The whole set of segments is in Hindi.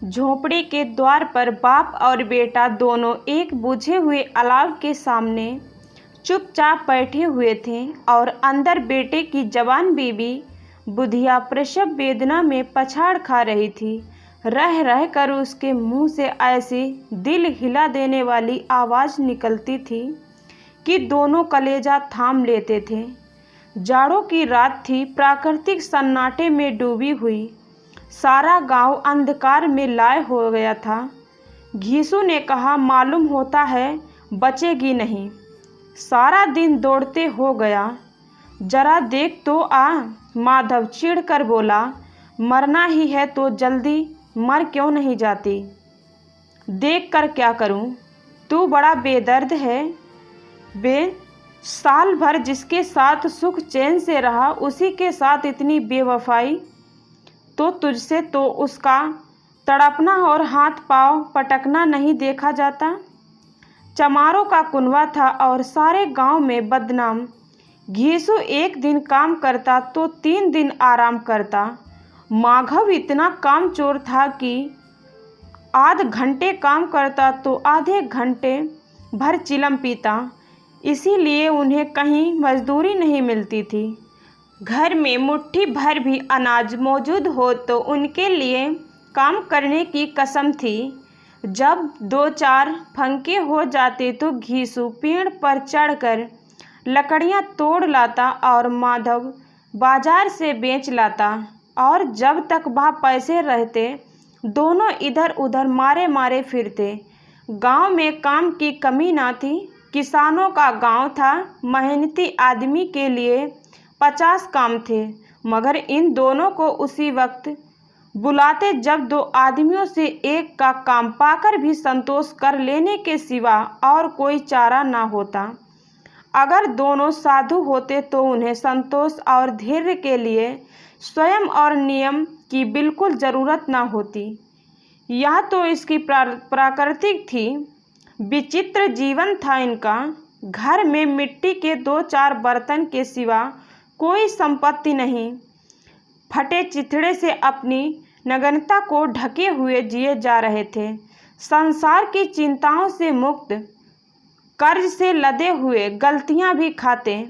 झोपड़ी के द्वार पर बाप और बेटा दोनों एक बुझे हुए अलाव के सामने चुपचाप बैठे हुए थे और अंदर बेटे की जवान बीबी बुधिया प्रसव वेदना में पछाड़ खा रही थी। रह रह कर उसके मुंह से ऐसी दिल हिला देने वाली आवाज़ निकलती थी कि दोनों कलेजा थाम लेते थे। जाड़ों की रात थी, प्राकृतिक सन्नाटे में डूबी हुई। सारा गांव अंधकार में लाय हो गया था। घीसू ने कहा, मालूम होता है बचेगी नहीं। सारा दिन दौड़ते हो गया। जरा देख तो आ। माधव चिढ़कर बोला, मरना ही है तो जल्दी मर क्यों नहीं जाती? देख कर क्या करूं? तू बड़ा बेदर्द है बे। साल भर जिसके साथ सुख चैन से रहा उसी के साथ इतनी बेवफाई। तो तुझसे तो उसका तड़पना और हाथ पांव पटकना नहीं देखा जाता। चमारों का कुनवा था और सारे गांव में बदनाम। घीसू एक दिन काम करता तो 3 दिन आराम करता। माधव इतना कामचोर था कि आध घंटे काम करता तो आधे घंटे भर चिलम पीता। इसीलिए उन्हें कहीं मजदूरी नहीं मिलती थी। घर में मुट्ठी भर भी अनाज मौजूद हो तो उनके लिए काम करने की कसम थी। जब 2-4 फंके हो जाते तो घीसू पेड़ पर चढ़कर लकड़ियां तोड़ लाता और माधव बाजार से बेच लाता। और जब तक वह पैसे रहते दोनों इधर उधर मारे मारे फिरते। गांव में काम की कमी ना थी। किसानों का गांव था। मेहनती आदमी के लिए 50 काम थे, मगर इन दोनों को उसी वक्त बुलाते जब 2 आदमियों से एक का काम पाकर भी संतोष कर लेने के सिवा और कोई चारा ना होता। अगर दोनों साधु होते तो उन्हें संतोष और धैर्य के लिए स्वयं और नियम की बिल्कुल ज़रूरत ना होती। यह तो इसकी प्राकृतिक थी। विचित्र जीवन था इनका। घर में मिट्टी के 2-4 बर्तन के सिवा कोई संपत्ति नहीं। फटे चिथड़े से अपनी नग्नता को ढके हुए जिए जा रहे थे। संसार की चिंताओं से मुक्त, कर्ज से लदे हुए, गलतियां भी खाते,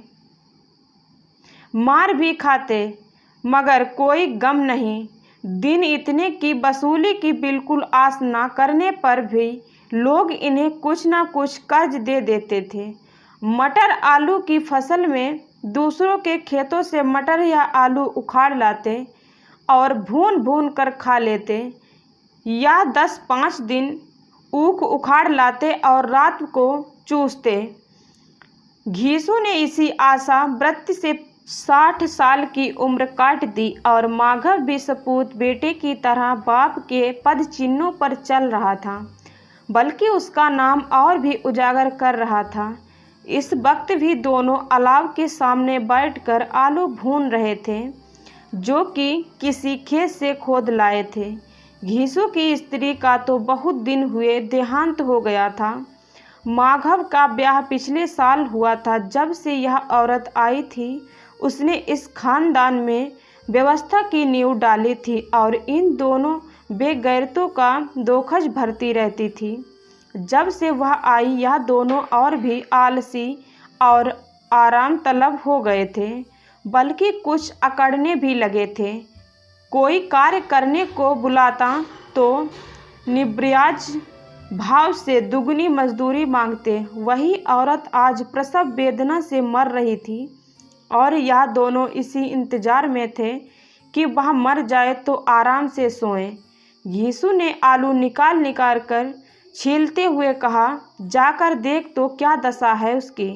मार भी खाते, मगर कोई गम नहीं। दिन इतने की वसूली की बिल्कुल आस ना करने पर भी लोग इन्हें कुछ ना कुछ कर्ज दे देते थे। मटर आलू की फसल में दूसरों के खेतों से मटर या आलू उखाड़ लाते और भून भून कर खा लेते, या 10-5 दिन ऊख उखाड़ लाते और रात को चूसते। घीसू ने इसी आशा वृत्ति से 60 साल की उम्र काट दी और माधव भी सपूत बेटे की तरह बाप के पद चिन्हों पर चल रहा था, बल्कि उसका नाम और भी उजागर कर रहा था। इस वक्त भी दोनों अलाव के सामने बैठकर आलू भून रहे थे, जो कि किसी खेत से खोद लाए थे। घीसू की स्त्री का तो बहुत दिन हुए देहांत हो गया था। माधव का ब्याह पिछले साल हुआ था। जब से यह औरत आई थी उसने इस खानदान में व्यवस्था की नींव डाली थी और इन दोनों बेगैरतों का दोखज भरती रहती थी। जब से वह आई यह दोनों और भी आलसी और आराम तलब हो गए थे, बल्कि कुछ अकड़ने भी लगे थे। कोई कार्य करने को बुलाता तो निब्रियाज भाव से दुगनी मजदूरी मांगते। वही औरत आज प्रसव वेदना से मर रही थी और यह दोनों इसी इंतजार में थे कि वह मर जाए तो आराम से सोएं। घीसू ने आलू निकाल निकाल कर छीलते हुए कहा, जाकर देख तो क्या दशा है उसकी।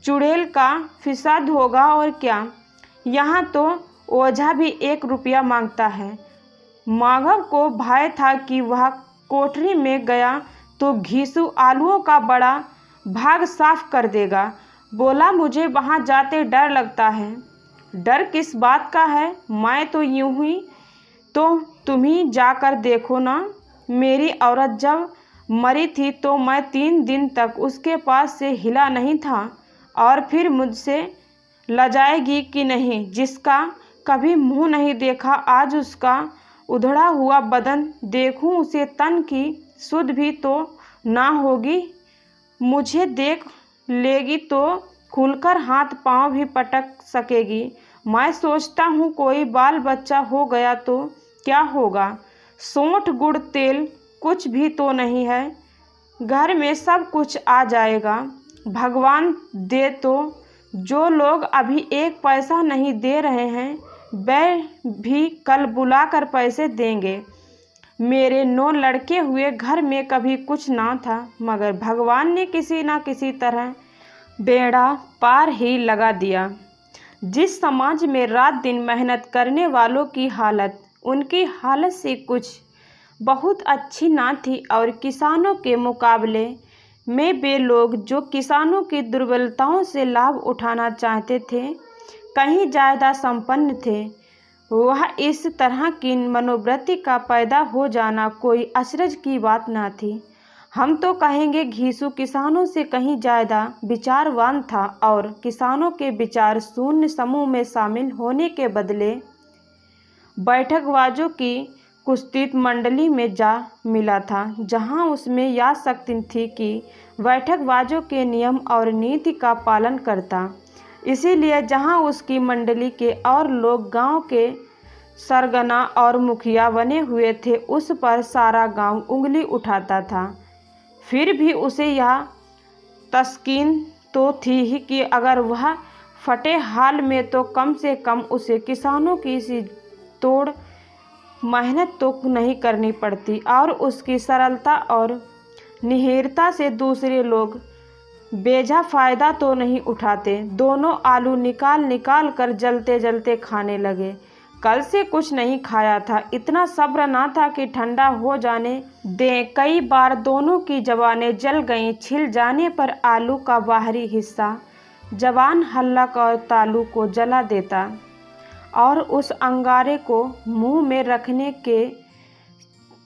चुड़ैल का फिसाद होगा और क्या। यहाँ तो ओझा भी 1 रुपया मांगता है। माधव को भय था कि वह कोठरी में गया तो घीसू आलूओं का बड़ा भाग साफ कर देगा। बोला, मुझे वहाँ जाते डर लगता है। डर किस बात का है? मैं तो यूं ही, तो तुम ही जाकर देखो ना। मेरी औरत जब मरी थी तो मैं 3 दिन तक उसके पास से हिला नहीं था, और फिर मुझसे लजाएगी कि नहीं। जिसका कभी मुंह नहीं देखा आज उसका उधड़ा हुआ बदन देखूं उसे, तन की सुध भी तो ना होगी। मुझे देख लेगी तो खुलकर हाथ पांव भी पटक सकेगी। मैं सोचता हूँ कोई बाल बच्चा हो गया तो क्या होगा। सोंठ गुड़ तेल कुछ भी तो नहीं है, घर में सब कुछ आ जाएगा। भगवान दे तो जो लोग अभी एक पैसा नहीं दे रहे हैं वे भी कल बुलाकर पैसे देंगे। मेरे 9 लड़के हुए घर में कभी कुछ ना था, मगर भगवान ने किसी ना किसी तरह बेड़ा पार ही लगा दिया। जिस समाज में रात दिन मेहनत करने वालों की हालत उनकी हालत से कुछ बहुत अच्छी ना थी, और किसानों के मुकाबले में वे लोग जो किसानों की दुर्बलताओं से लाभ उठाना चाहते थे कहीं ज़्यादा संपन्न थे। वह इस तरह की मनोवृत्ति का पैदा हो जाना कोई अचरज की बात ना थी। हम तो कहेंगे घीसू किसानों से कहीं ज़्यादा विचारवान था, और किसानों के विचार शून्य समूह में शामिल होने के बदले बैठकबाजों की कुश्ती मंडली में जा मिला था, जहां उसमें यह शक्ति थी कि बैठकबाजों के नियम और नीति का पालन करता। इसीलिए जहां उसकी मंडली के और लोग गांव के सरगना और मुखिया बने हुए थे, उस पर सारा गांव उंगली उठाता था। फिर भी उसे यह तस्कीन तो थी ही कि अगर वह फटे हाल में तो कम से कम उसे किसानों की सी तोड़ मेहनत तो नहीं करनी पड़ती, और उसकी सरलता और निहिरता से दूसरे लोग बेजा फ़ायदा तो नहीं उठाते। दोनों आलू निकाल निकाल कर जलते जलते खाने लगे। कल से कुछ नहीं खाया था, इतना सब्र ना था कि ठंडा हो जाने दें। कई बार दोनों की जबानें जल गईं। छिल जाने पर आलू का बाहरी हिस्सा जबान हल्लक और तालू को जला देता, और उस अंगारे को मुंह में रखने के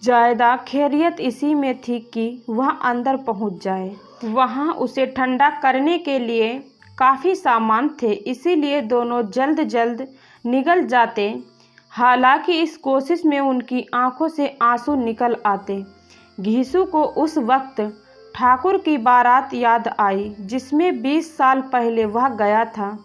ज़्यादा खैरियत इसी में थी कि वह अंदर पहुंच जाए। वहां उसे ठंडा करने के लिए काफ़ी सामान थे, इसीलिए दोनों जल्द जल्द निगल जाते। हालांकि इस कोशिश में उनकी आंखों से आंसू निकल आते। घीसू को उस वक्त ठाकुर की बारात याद आई जिसमें 20 साल पहले वह गया था।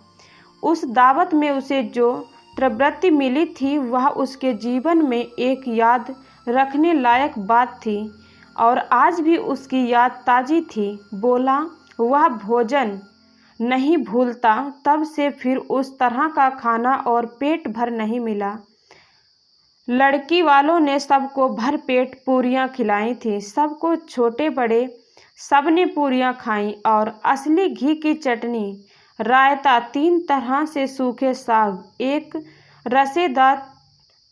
उस दावत में उसे जो प्रवृत्ति मिली थी वह उसके जीवन में एक याद रखने लायक बात थी, और आज भी उसकी याद ताज़ी थी। बोला वह भोजन नहीं भूलता। तब से फिर उस तरह का खाना और पेट भर नहीं मिला। लड़की वालों ने सबको भर पेट पूरियां खिलाई थी। सबको छोटे बड़े सब ने पूरियां खाईं, और असली घी की चटनी, रायता, 3 तरह से सूखे साग, एक रसेदार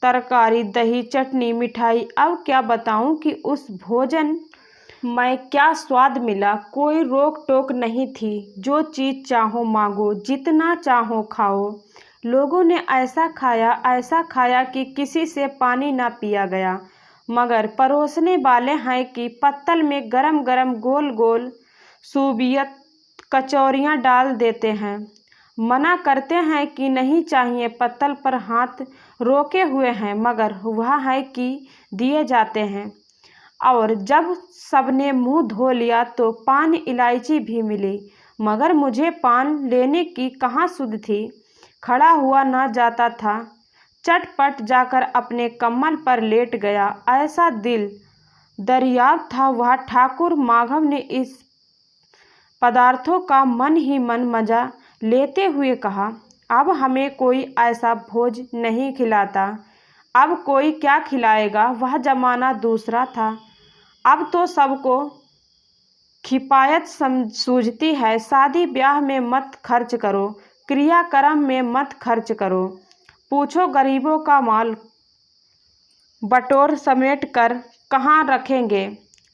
तरकारी, दही, चटनी, मिठाई। अब क्या बताऊं कि उस भोजन में क्या स्वाद मिला। कोई रोक टोक नहीं थी। जो चीज़ चाहो मांगो, जितना चाहो खाओ। लोगों ने ऐसा खाया कि किसी से पानी ना पिया गया। मगर परोसने वाले हैं कि पत्तल में गरम गरम गोल गोल सूबियत कचौरियाँ डाल देते हैं। मना करते हैं कि नहीं चाहिए, पत्तल पर हाथ रोके हुए हैं, मगर वह है कि दिए जाते हैं। और जब सबने मुंह धो लिया तो पान इलायची भी मिली, मगर मुझे पान लेने की कहाँ सुध थी। खड़ा हुआ ना जाता था। चटपट जाकर अपने कम्बल पर लेट गया। ऐसा दिल दरियाब था वह। ठाकुर माधव ने इस पदार्थों का मन ही मन मजा लेते हुए कहा, अब हमें कोई ऐसा भोज नहीं खिलाता। अब कोई क्या खिलाएगा। वह जमाना दूसरा था। अब तो सबको किफायत सूझती है। शादी ब्याह में मत खर्च करो, क्रियाक्रम में मत खर्च करो। पूछो गरीबों का माल बटोर समेट कर कहाँ रखेंगे।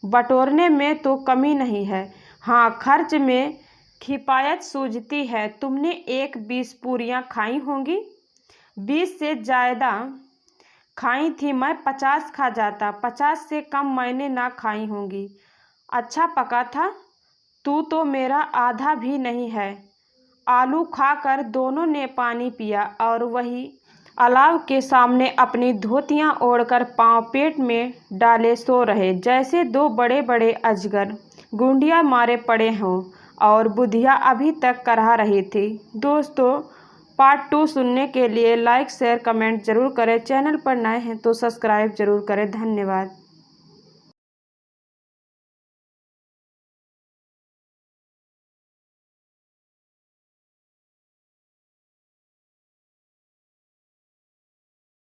बटोरने में तो कमी नहीं है, हाँ खर्च में किफायत सूझती है। तुमने 20 पूरियां खाई होंगी। 20 से ज़्यादा खाई थी। मैं 50 खा जाता। 50 से कम मैंने ना खाई होंगी। अच्छा पका था। तू तो मेरा आधा भी नहीं है। आलू खाकर दोनों ने पानी पिया, और वही अलाव के सामने अपनी धोतियां ओढ़कर पांव पेट में डाले सो रहे, जैसे दो बड़े बड़े अजगर गुंडिया मारे पड़े हों और बुधिया अभी तक करहा रही थी। दोस्तों, पार्ट 2 सुनने के लिए लाइक शेयर कमेंट जरूर करें। चैनल पर नए हैं तो सब्सक्राइब जरूर करें। धन्यवाद।